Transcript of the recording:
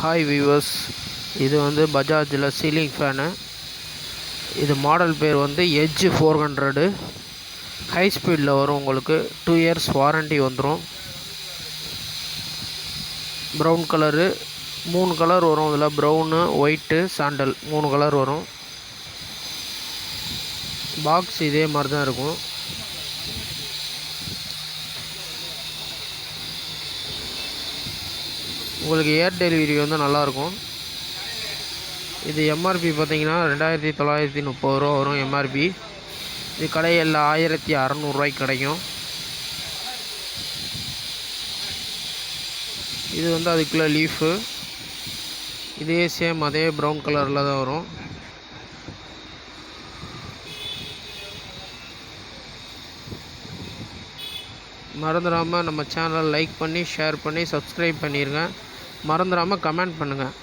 Hi viewers, இது வந்து பஜாஜில் ceiling fan. இது மாடல் பேர் வந்து எட்ஜ் 400. ஹை ஸ்பீடில் வரும். உங்களுக்கு 2 இயர்ஸ் வாரண்டி வந்துடும். ப்ரௌன் கலரு, 3 கலர் வரும். இதில் ப்ரௌனு, ஒயிட்டு, சாண்டல் 3 கலர் வரும். பாக்ஸ் இதே மாதிரி தான் இருக்கும். உங்களுக்கு ஏர் டெலிவரி வந்து நல்லாயிருக்கும். இது எம்ஆர்பி பார்த்தீங்கன்னா 2930 ரூபா வரும் எம்ஆர்பி. இது கடையில் 1600 கிடைக்கும். இது வந்து அதுக்குள்ளே லீஃபு. இதே சேம் அதே ப்ரௌன் கலரில் தான் வரும். மறந்துடாமல் நம்ம சேனலை லைக் பண்ணி ஷேர் பண்ணி சப்ஸ்கிரைப் பண்ணிடுங்க. மறந்துடாமல் கமெண்ட் பண்ணுங்கள்.